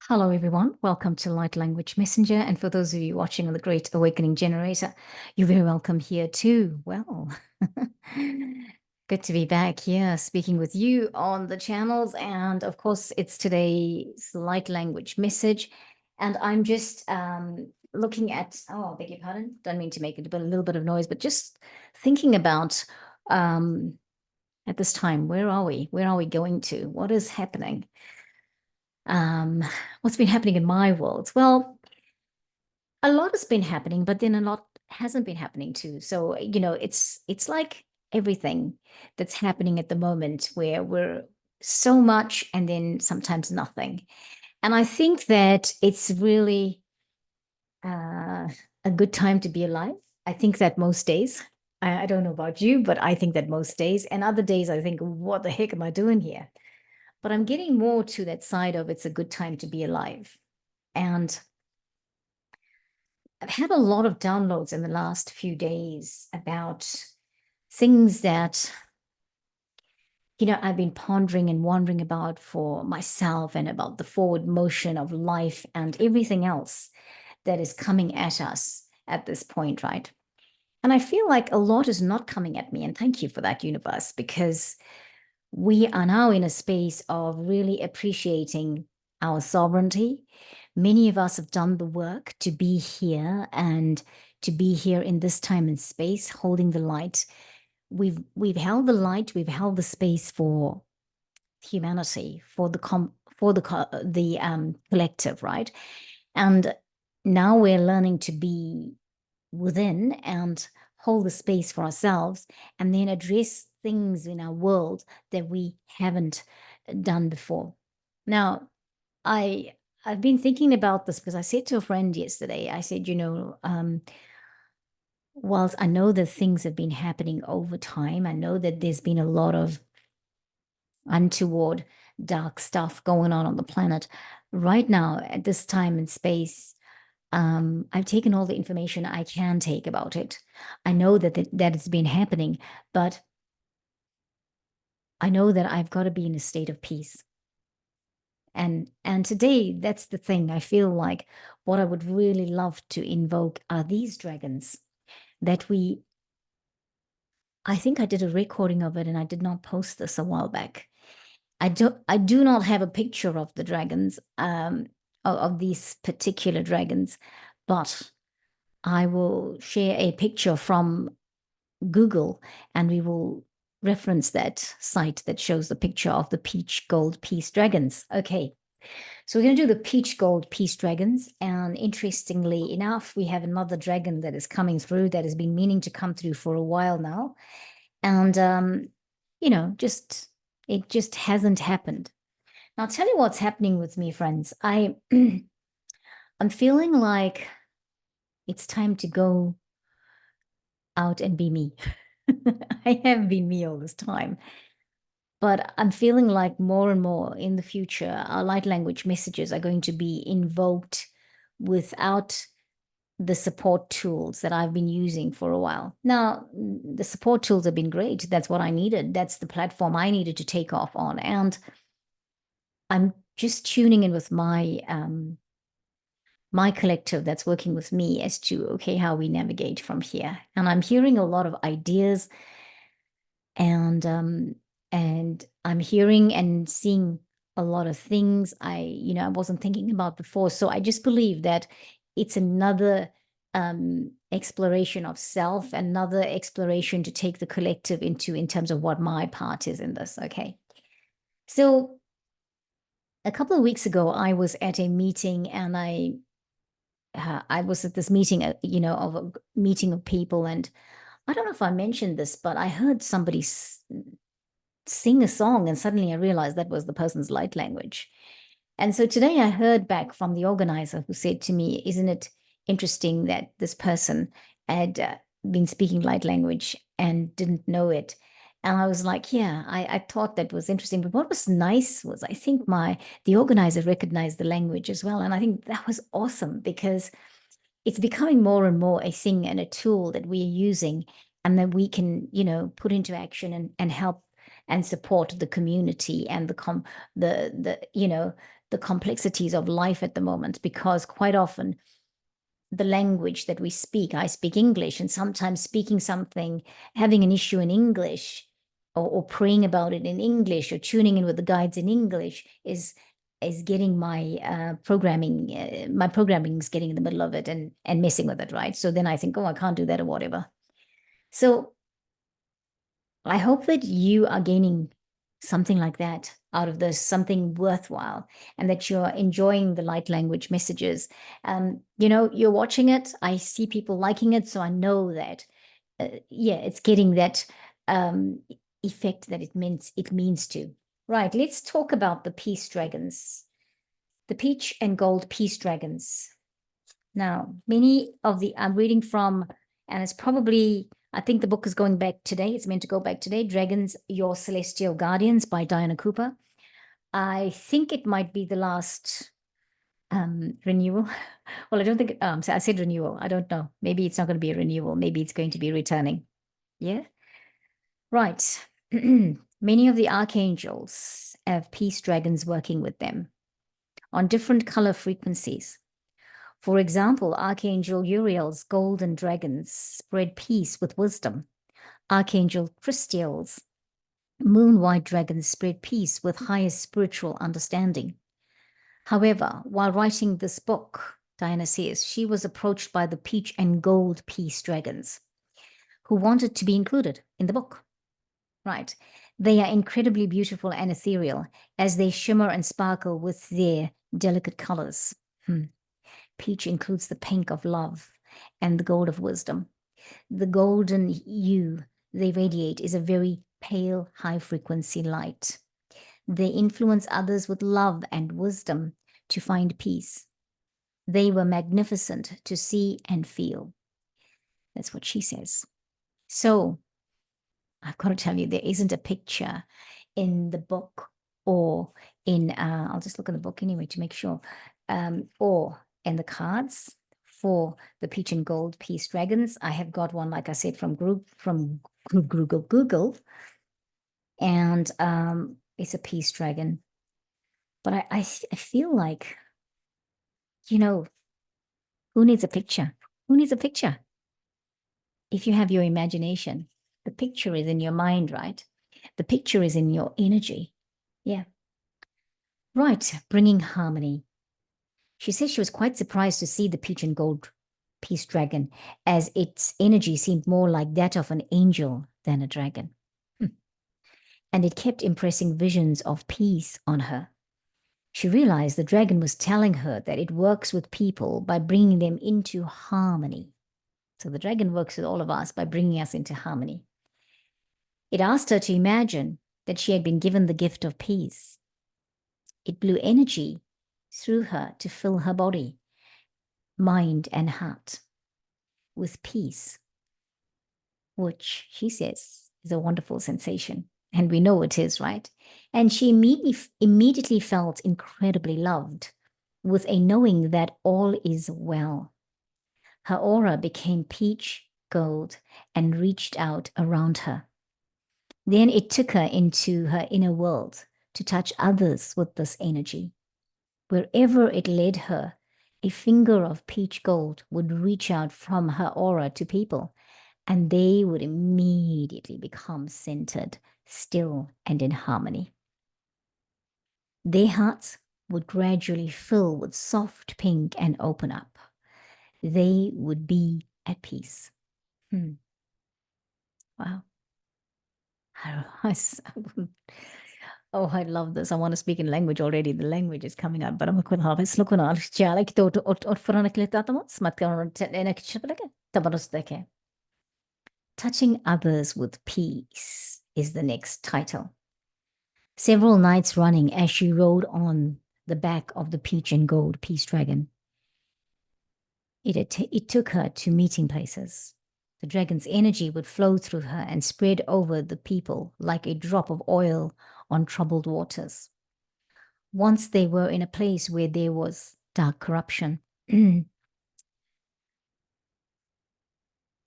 Hello, everyone. Welcome to Light Language Messenger. And for those of you watching on the Great Awakening Generator, you're very welcome here too. Well, good to be back here speaking with you on the channels. And of course, it's today's Light Language message. And I'm just looking at, oh, I beg your pardon. Don't mean to make it a little bit of noise, but just thinking about at this time, where are we? Where are we going to? What is happening? Um, what's been happening in my world? Well, a lot has been happening, but then a lot hasn't been happening too. So, it's like everything that's happening at the moment where we're so much and then sometimes nothing. And I think that it's really a good time to be alive. I think that most days, I don't know about you, but I think that most days, and other days I think, what the heck am I doing here? But I'm getting more to that side of it's a good time to be alive. And I've had a lot of downloads in the last few days about things that, I've been pondering and wondering about for myself and about the forward motion of life and everything else that is coming at us at this point, right? And I feel like a lot is not coming at me. And thank you for that, universe, because we are now in a space of really appreciating our sovereignty. Many of us have done the work to be here and to be here in this time and space, holding the light. We've held the light, we've held the space for humanity, for the collective, right? And now we're learning to be within and hold the space for ourselves and then address things in our world that we haven't done before. Now, I've been thinking about this because I said to a friend yesterday, I said, whilst I know that things have been happening over time, I know that there's been a lot of untoward, dark stuff going on the planet. Right now, at this time and space, I've taken all the information I can take about it. I know that it's been happening, but I know that I've got to be in a state of peace. And today, that's the thing. I feel like what I would really love to invoke are these dragons that I think I did a recording of it and I did not post this a while back. I do not have a picture of the dragons, of these particular dragons, but I will share a picture from Google and we will reference that site that shows the picture of the peach gold peace dragons. Okay, so we're going to do the peach gold peace dragons. And interestingly enough, we have another dragon that is coming through that has been meaning to come through for a while now. And, just it just hasn't happened. Now, I'll tell you what's happening with me, friends. I'm feeling like it's time to go out and be me. I have been me all this time. But I'm feeling like more and more in the future, our light language messages are going to be invoked without the support tools that I've been using for a while. Now, the support tools have been great. That's what I needed. That's the platform I needed to take off on. And I'm just tuning in with my collective that's working with me as to, okay, how we navigate from here. And I'm hearing a lot of ideas and I'm hearing and seeing a lot of things I wasn't thinking about before. So I just believe that it's another exploration of self, another exploration to take the collective into in terms of what my part is in this. Okay. So a couple of weeks ago, I was at a meeting and I was at this meeting, of a meeting of people. And I don't know if I mentioned this, but I heard somebody sing a song and suddenly I realized that was the person's light language. And so today I heard back from the organizer who said to me, isn't it interesting that this person had been speaking light language and didn't know it? And I was like, yeah, I thought that was interesting. But what was nice was I think the organizer recognized the language as well. And I think that was awesome because it's becoming more and more a thing and a tool that we are using and that we can, put into action and help and support the community and the complexities of life at the moment, because quite often the language that we speak, I speak English, and sometimes speaking something, having an issue in English, or praying about it in English, or tuning in with the guides in English is getting my programming is getting in the middle of it and messing with it, right? So then I think, oh, I can't do that or whatever. So I hope that you are gaining something like that out of this, something worthwhile, and that you're enjoying the light language messages. You're watching it. I see people liking it, so I know that, it's getting that effect that it means to. Right, let's talk about the peace dragons, the peach and gold peace dragons. Now, I'm reading from, and it's probably, I think the book is going back today. It's meant to go back today. Dragons, Your Celestial Guardians by Diana Cooper. I think it might be the last renewal. Well, I don't think, so I said renewal. I don't know. Maybe it's not going to be a renewal. Maybe it's going to be returning. Yeah. Right. Many of the archangels have peace dragons working with them on different color frequencies. For example, Archangel Uriel's golden dragons spread peace with wisdom. Archangel Christiel's moon white dragons spread peace with highest spiritual understanding. However, while writing this book, Diana says, she was approached by the peach and gold peace dragons who wanted to be included in the book. Right. They are incredibly beautiful and ethereal as they shimmer and sparkle with their delicate colors. Peach includes the pink of love and the gold of wisdom. The golden hue they radiate is a very pale, high-frequency light. They influence others with love and wisdom to find peace. They were magnificent to see and feel. That's what she says. So I've got to tell you, there isn't a picture in the book or in, I'll just look at the book anyway to make sure, or in the cards for the peach and gold peace dragons. I have got one, like I said, from Google, and it's a peace dragon. But I feel like, who needs a picture? Who needs a picture? If you have your imagination, the picture is in your mind, right? The picture is in your energy. Yeah. Right, bringing harmony. She says she was quite surprised to see the peach and gold peace dragon, as its energy seemed more like that of an angel than a dragon. And it kept impressing visions of peace on her. She realized the dragon was telling her that it works with people by bringing them into harmony. So the dragon works with all of us by bringing us into harmony. It asked her to imagine that she had been given the gift of peace. It blew energy through her to fill her body, mind, and heart with peace, which she says is a wonderful sensation. And we know it is, right? And she immediately felt incredibly loved, with a knowing that all is well. Her aura became peach gold and reached out around her. Then it took her into her inner world to touch others with this energy. Wherever it led her, a finger of peach gold would reach out from her aura to people, and they would immediately become centered, still, and in harmony. Their hearts would gradually fill with soft pink and open up. They would be at peace. Wow. Oh, I love this. I want to speak in language already. The language is coming out, but I'm going to have a look on Touching Others with Peace is the next title. Several nights running as she rode on the back of the peach and gold peace dragon, it took her to meeting places. The dragon's energy would flow through her and spread over the people like a drop of oil on troubled waters. Once they were in a place where there was dark corruption. The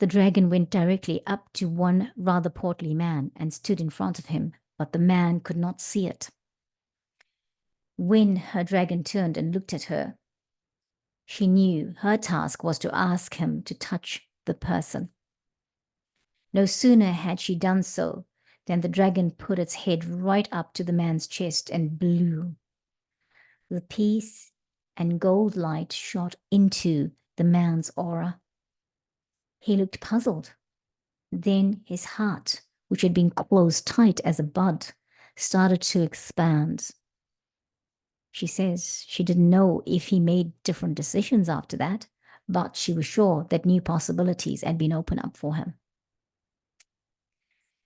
dragon went directly up to one rather portly man and stood in front of him but the man could not see it. When her dragon turned and looked at her, she knew her task was to ask him to touch the person. No sooner had she done so than the dragon put its head right up to the man's chest and blew. The peace and gold light shot into the man's aura. He looked puzzled. Then his heart, which had been closed tight as a bud, started to expand. She says she didn't know if he made different decisions after that, but she was sure that new possibilities had been opened up for him.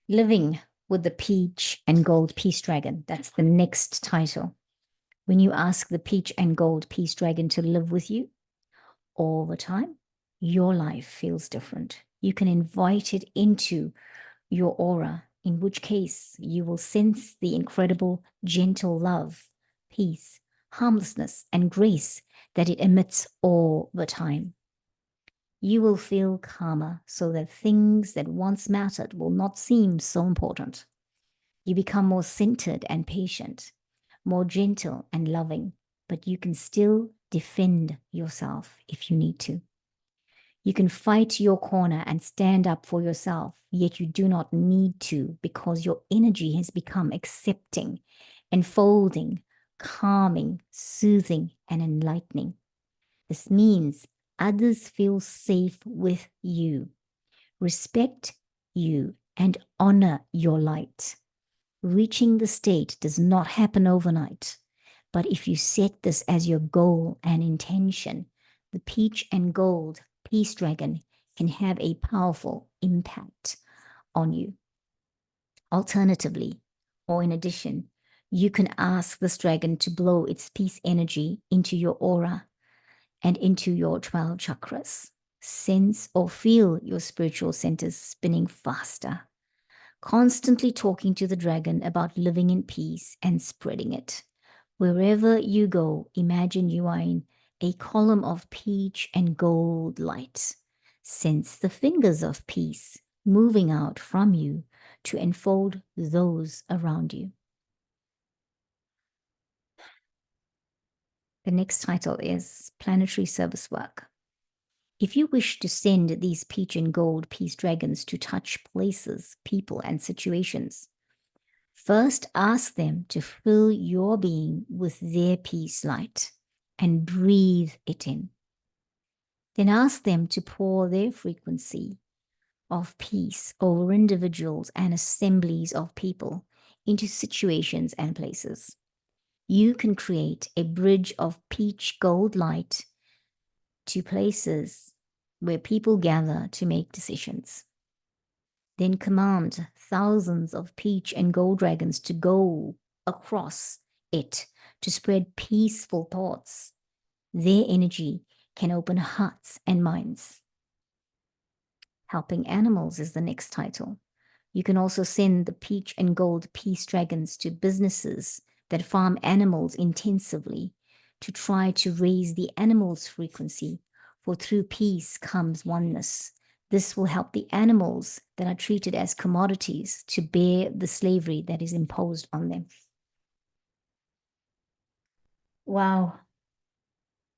Living with the peach and gold peace dragon, that's the next title. When you ask the peach and gold peace dragon to live with you all the time, your life feels different. You can invite it into your aura, in which case you will sense the incredible, gentle love, peace, harmlessness, and grace that it emits all the time. You will feel calmer so that things that once mattered will not seem so important. You become more centered and patient, more gentle and loving, but you can still defend yourself if you need to. You can fight your corner and stand up for yourself, yet you do not need to because your energy has become accepting, enfolding, calming, soothing, and enlightening. This means others feel safe with you, respect you, and honor your light. Reaching the state does not happen overnight, but if you set this as your goal and intention, the peach and gold peace dragon can have a powerful impact on you. Alternatively, or in addition, you can ask this dragon to blow its peace energy into your aura and into your 12 chakras. Sense or feel your spiritual centers spinning faster, constantly talking to the dragon about living in peace and spreading it. Wherever you go, imagine you are in a column of peach and gold light. Sense the fingers of peace moving out from you to enfold those around you. The next title is Planetary Service Work. If you wish to send these peach and gold peace dragons to touch places, people, and situations, first ask them to fill your being with their peace light and breathe it in. Then ask them to pour their frequency of peace over individuals and assemblies of people into situations and places. You can create a bridge of peach gold light to places where people gather to make decisions. Then command thousands of peach and gold dragons to go across it to spread peaceful thoughts. Their energy can open hearts and minds. Helping animals is the next title. You can also send the peach and gold peace dragons to businesses that farm animals intensively to try to raise the animals' frequency, for through peace comes oneness. This will help the animals that are treated as commodities to bear the slavery that is imposed on them. Wow.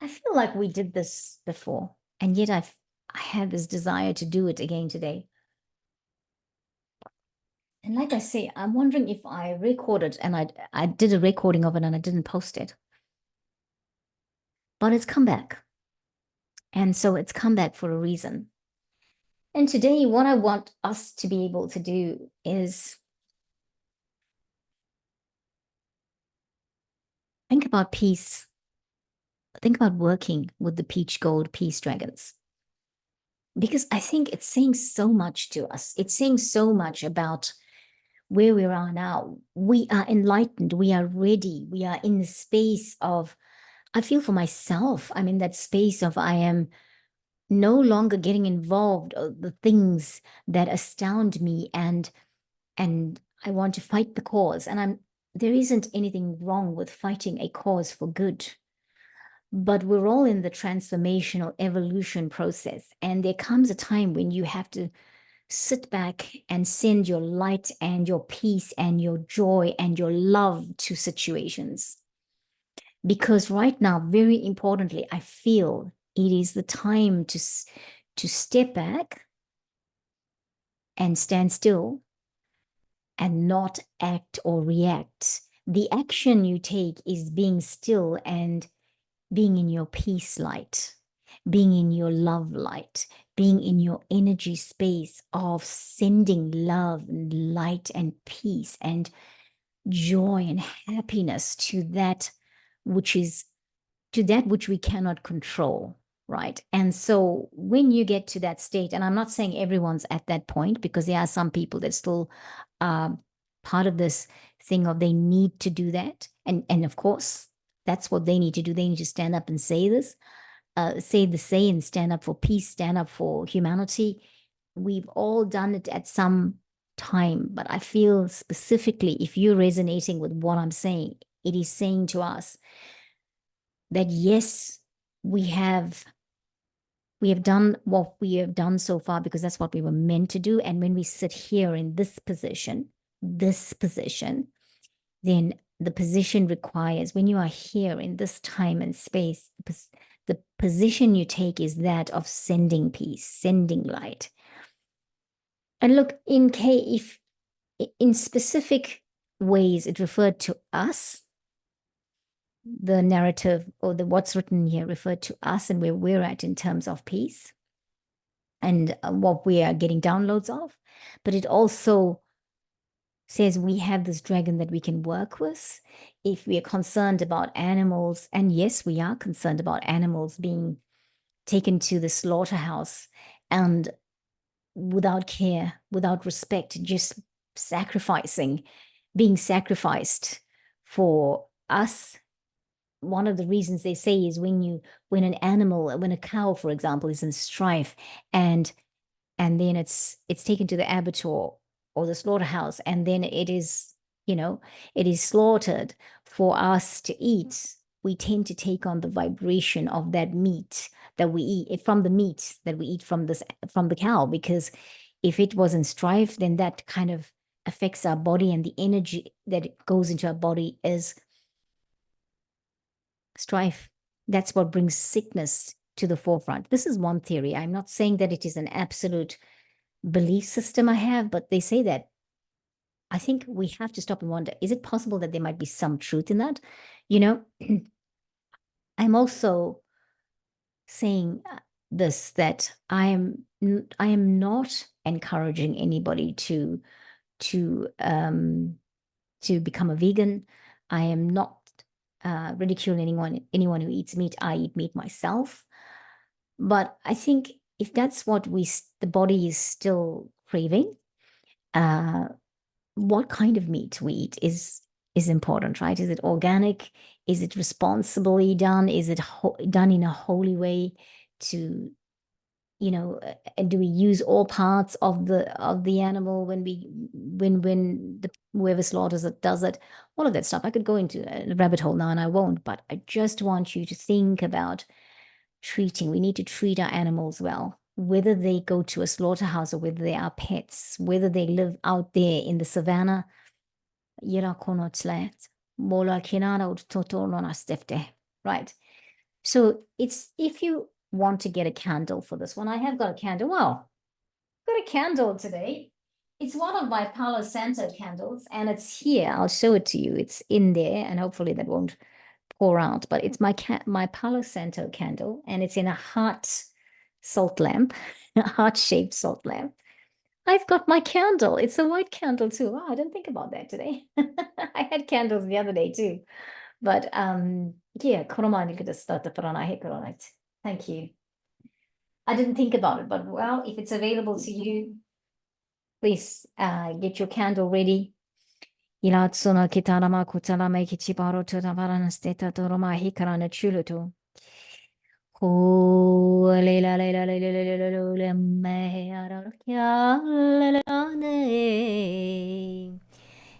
I feel like we did this before, and yet I have this desire to do it again today. And like I say, I'm wondering if I recorded and I did a recording of it and I didn't post it. But it's come back. And so it's come back for a reason. And today, what I want us to be able to do is think about peace. Think about working with the peach gold peace dragons. Because I think it's saying so much to us. It's saying so much about where we are now. We are enlightened. We are ready. We are in the space of, I feel for myself, I'm in that space of I am no longer getting involved in the things that astound me and I want to fight the cause. And there isn't anything wrong with fighting a cause for good. But we're all in the transformational evolution process. And there comes a time when you have to sit back and send your light and your peace and your joy and your love to situations. Because right now, very importantly, I feel it is the time to step back and stand still and not act or react. The action you take is being still and being in your peace light, being in your love light, being in your energy space of sending love and light and peace and joy and happiness to that which is to that which we cannot control, right? And so when you get to that state, and I'm not saying everyone's at that point, because there are some people that still part of this thing of they need to do that, and of course that's what they need to do. They need to stand up and say this, say and stand up for peace, stand up for humanity. We've all done it at some time, but I feel specifically, if you're resonating with what I'm saying, it is saying to us that yes, we have done what we have done so far because that's what we were meant to do. And when we sit here in this position, then the position requires, when you are here in this time and space, the position you take is that of sending peace, sending light. And look, if in specific ways it referred to us, the narrative or the what's written here referred to us and where we're at in terms of peace and what we are getting downloads of. But it also says we have this dragon that we can work with if we are concerned about animals. And yes, we are concerned about animals being taken to the slaughterhouse and without care, without respect, just being sacrificed for us. One of the reasons they say is when a cow, for example, is in strife and then it's taken to the abattoir or the slaughterhouse, and then it is slaughtered for us to eat. We tend to take on the vibration of that meat that we eat from the cow, because if it was in strife, then that kind of affects our body, and the energy that goes into our body is strife. That's what brings sickness to the forefront. This is one theory. I'm not saying that it is an absolute belief system I have, but they say that. I think we have to stop and wonder, is it possible that there might be some truth in that? I'm also saying this, that I am not encouraging anybody to become a vegan. I am not ridiculing anyone who eats meat. I eat meat myself. But I think if that's what the body is still craving, what kind of meat we eat is important, right? Is it organic? Is it responsibly done? Is it done in a holy way? To do we use all parts of the animal when whoever slaughters it does it? All of that stuff. I could go into a rabbit hole now, and I won't. But I just want you to think about treating. We need to treat our animals well, whether they go to a slaughterhouse or whether they are pets, whether they live out there in the savannah. Right. So it's, if you want to get a candle for this one, I have got a candle. Well, got a candle today. It's one of my Palo Santo candles, and it's here. I'll show it to you. It's in there, and hopefully that won't pour out. But it's my Palo Santo candle, and it's in a heart salt lamp, a heart-shaped salt lamp. I've got my candle. It's a white candle too. Wow, I didn't think about that today. I had candles the other day too. But yeah, thank you. I didn't think about it, but well, if it's available to you, please get your candle ready. Ilatsuna kitarama kutarama kichibaro tutavarana steta toroma hikarana chuluto.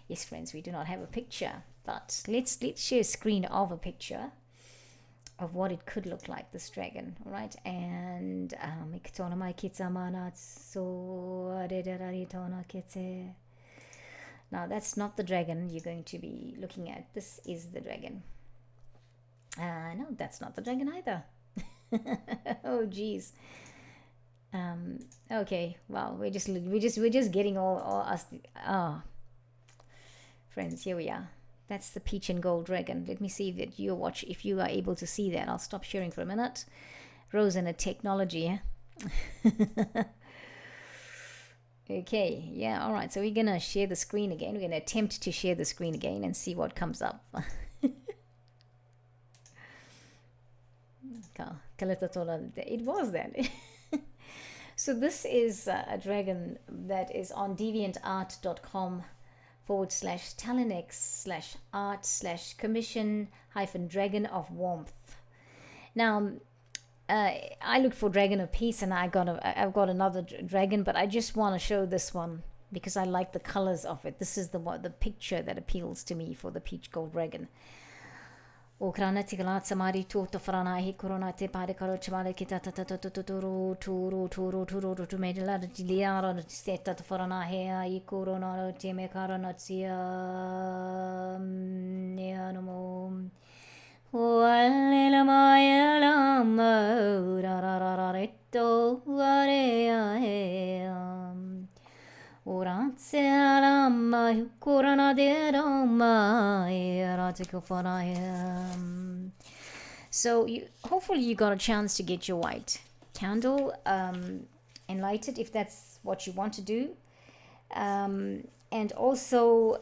Yes, friends, we do not have a picture, but let's share a screen of a picture. of what it could look like, this dragon, right? And now that's not the dragon you're going to be looking at. This is the dragon. No, that's not the dragon either. Oh geez. Okay, well, we're just getting all us. Friends, here we are. That's the peach and gold dragon. Let me see that if you are able to see that. I'll stop sharing for a minute. Rose and a technology. Okay, yeah, all right. So we're gonna share the screen again. We're gonna attempt to share the screen again and see what comes up. It was that. So this is a dragon that is on deviantart.com/talentx/art/commission-dragon of warmth. Now, I looked for dragon of peace, and I've got another dragon, but I just want to show this one because I like the colors of it. This is the picture that appeals to me for the peach gold dragon. O krana tigala samari to frana he corona te pare karo chamale kita turu medela diliara steta frana he ai corona te me karana tia neanamo o allela maya lama rarareto area he Oranze alama corona de roma erotico for So hopefully you got a chance to get your white candle and light it if that's what you want to do. And also,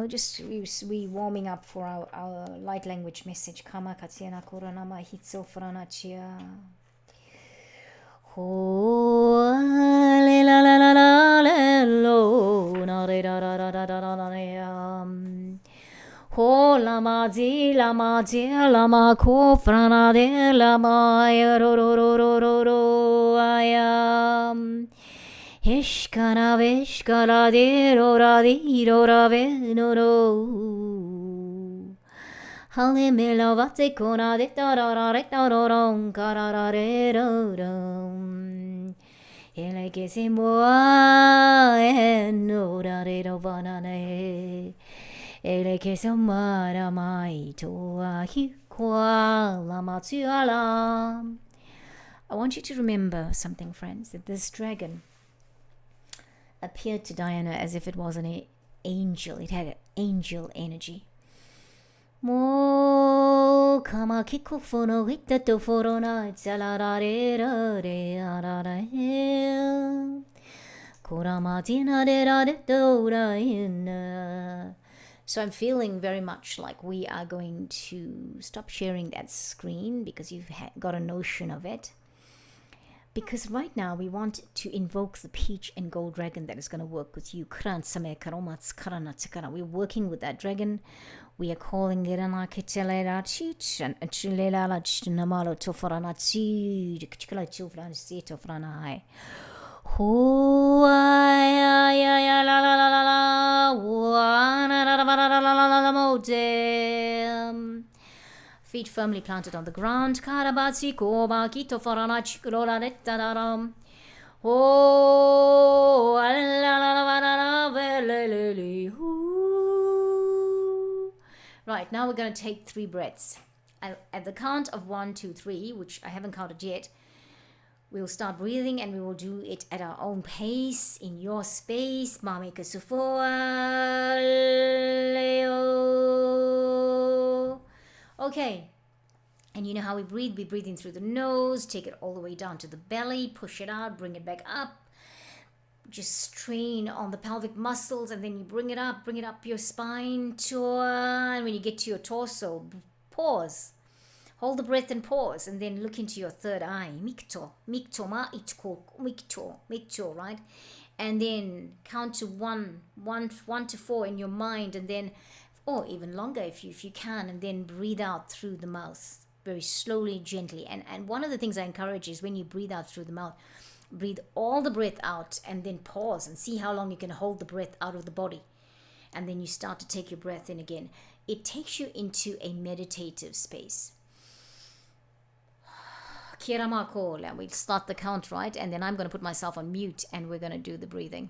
just we warming up for our light language message. Kama katsiana corona ma hitso franachia. Oh, la la la la la lo na re da da da da da da ho la ma zi la ma ko frana de la ma ro ro ro ro ro ro ayam hishkana vishkara de ro ra ve no ro Hale me lavate kona de da da da da da da kara re ro ro Ele que se moa no da re do banane Ele que se mara mai to hi kwa la matsuala I want you to remember something, friends, that this dragon appeared to Diana as if it was an angel. It had angel energy. Mo kama kiko fono hita to forona tsalarare re arare koramatina de rade dora in So I'm feeling very much like we are going to stop sharing that screen because you've got a notion of it. Because right now we want to invoke the peach and gold dragon that is going to work with you. We're working with that dragon. We are calling it an architect and a chilela namalo toforanatsi, the kichkala chufran to franai. Feet firmly planted on the ground. Karabatsi koba kito faranachi rola retadaram. Oh, right, now we're going to take 3 breaths. At the count of 1, 2, 3, which I haven't counted yet, we'll start breathing and we will do it at our own pace, in your space. Mamika Sufoa Leo. Okay. And you know how we breathe? We breathe in through the nose, take it all the way down to the belly, push it out, bring it back up. Just strain on the pelvic muscles and then you bring it up your spine. And when you get to your torso, pause. Hold the breath and pause and then look into your third eye. Mikto, ma itko, mikto, right? And then count to one to 4 in your mind and then, or even longer if you can, and then breathe out through the mouth. Very slowly, gently. And one of the things I encourage is when you breathe out through the mouth, breathe all the breath out and then pause and see how long you can hold the breath out of the body. And then you start to take your breath in again. It takes you into a meditative space. Kiramakol. And we'll start the count, right? And then I'm going to put myself on mute and we're going to do the breathing.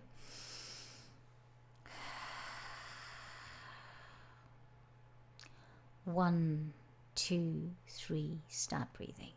1, 2, 3, start breathing.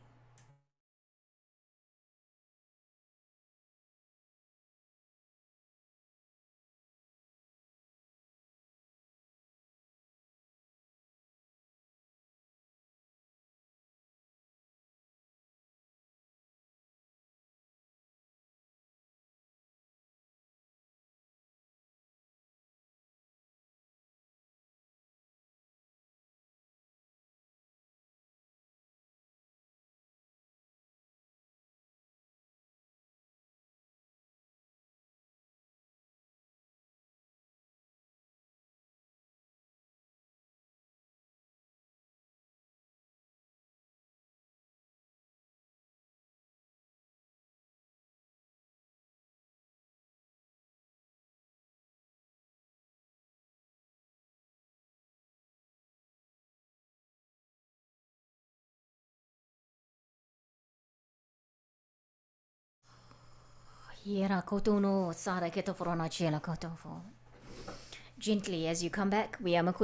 Gently as you come back, we are right,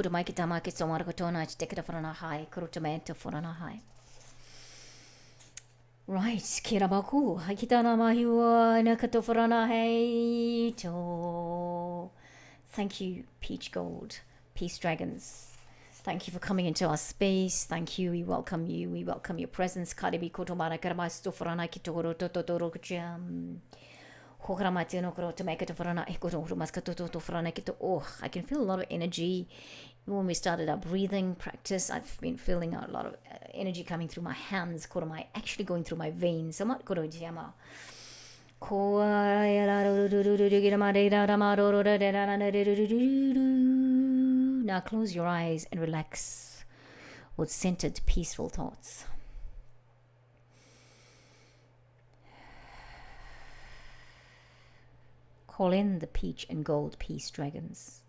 kirabaku, hakitana mahua nakatoforana hey to. Thank you, Peach Gold, Peace Dragons. Thank you for coming into our space. Thank you. We welcome you. We welcome your presence. Karibi kotomara karamasto forana kitoro totoro jam. Oh, I can feel a lot of energy. When we started our breathing practice, I've been feeling a lot of energy coming through my hands, actually going through my veins. Now close your eyes and relax with centered, peaceful thoughts. Call in the peach and gold peace dragons.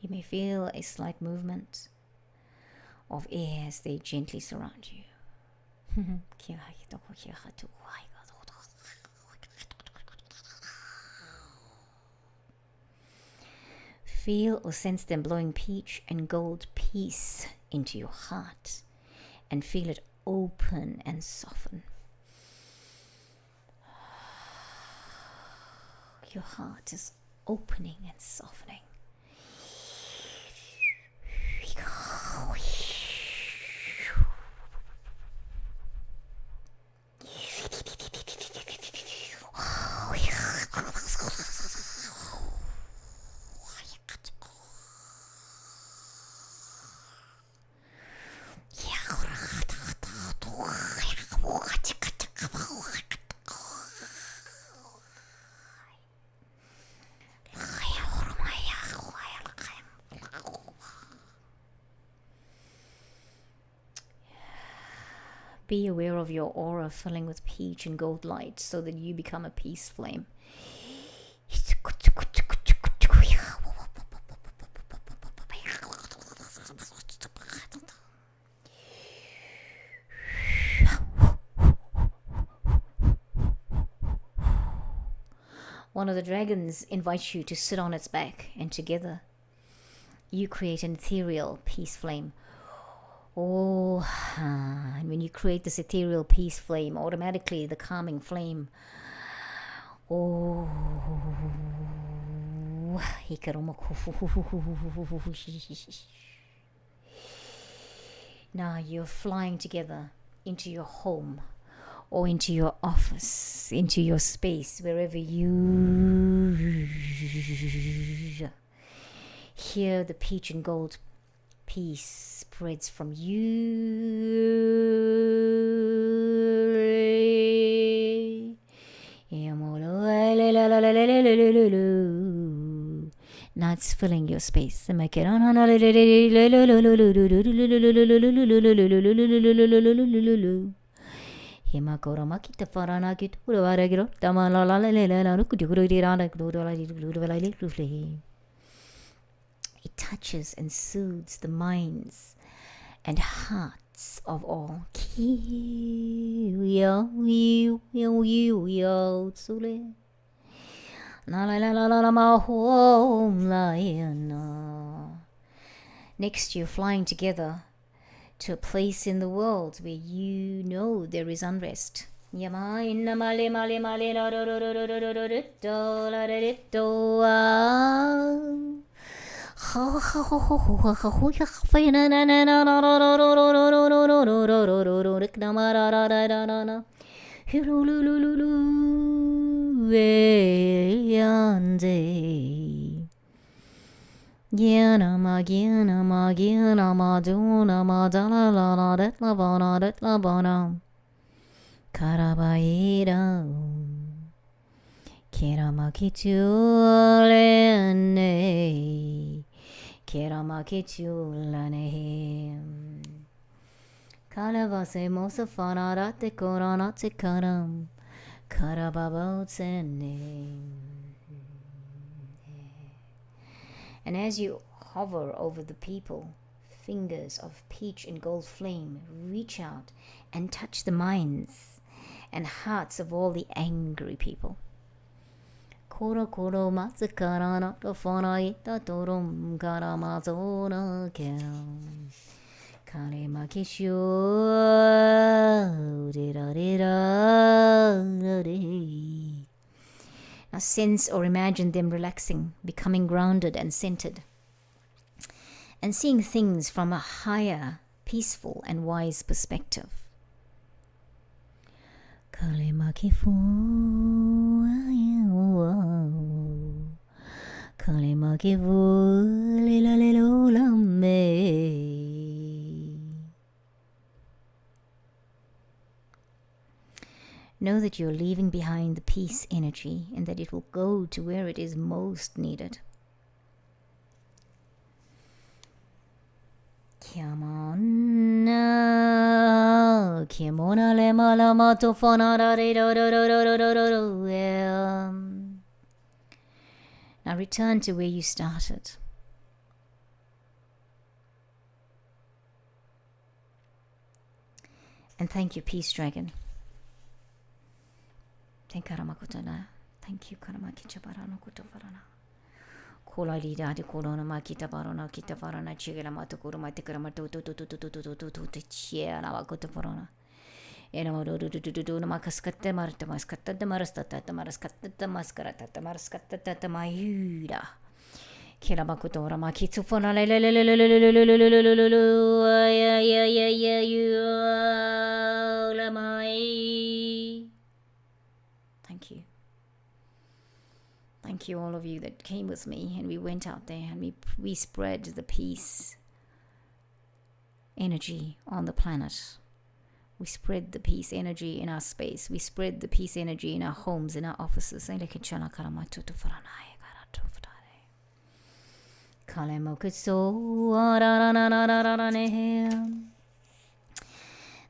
You may feel a slight movement of air as they gently surround you. Feel or sense them blowing peach and gold peace into your heart and feel it open and soften. Your heart is opening and softening. Be aware of your aura filling with peach and gold light so that you become a peace flame. One of the dragons invites you to sit on its back, and together you create an ethereal peace flame. Oh, and when you create this ethereal peace flame, automatically the calming flame, now you're flying together into your home or into your office, into your space, wherever you hear the peach and gold peace spreads from you. Now it's filling your space. touches and soothes the minds and hearts of all. Next, you're flying together to a place in the world where you know there is unrest. Karabaira Kiramakitulane Kiramakitulane Kalavase Mosafanarate Koranate Karam Karababotsene. And as you hover over the people, fingers of peach and gold flame reach out and touch the minds and hearts of all the angry people. Koro koro matsukarana to fonaita torum karamazona kem. Kare makishu dira. Now sense or imagine them relaxing, becoming grounded and centered, and seeing things from a higher, peaceful and wise perspective. Know that you're leaving behind the peace energy and that it will go to where it is most needed. Now return to where you started. And thank you, Peace Dragon. Thank you, Karamakutana. Thank you, Karamakichabarano Kutofarana. Kola Lida de Corona Makita Barona Kitafarana Chigamata Kuramatikamato to Chia Navakotafarana. Enamado to Namaskata Marta Mascata de Marastata, the Marascata, the Mascarata, the Marascata, the Mayuda. Kilamakotora Makitsufona. Thank you. Thank you, all of you that came with me, and we went out there and we spread the peace energy on the planet. We spread the peace energy in our space. We spread the peace energy in our homes, in our offices.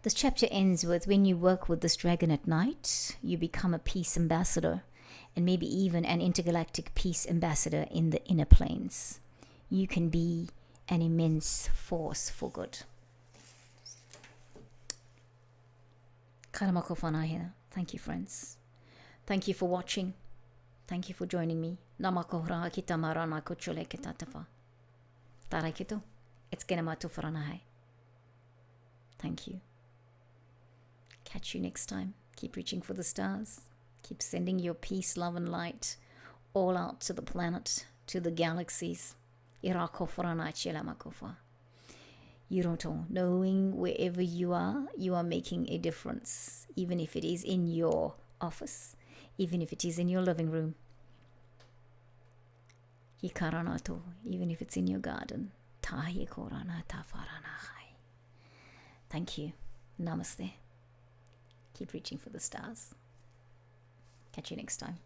This chapter ends with, when you work with this dragon at night, you become a peace ambassador, and maybe even an intergalactic peace ambassador in the inner planes. You can be an immense force for good. Thank you, friends. Thank you for watching. Thank you for joining me. Thank you. Catch you next time. Keep reaching for the stars. Keep sending your peace, love, and light all out to the planet, to the galaxies. Yuroto, knowing wherever you are making a difference, even if it is in your office, even if it is in your living room. Hikaranato, even if it's in your garden. Thank you. Namaste. Keep reaching for the stars. Catch you next time.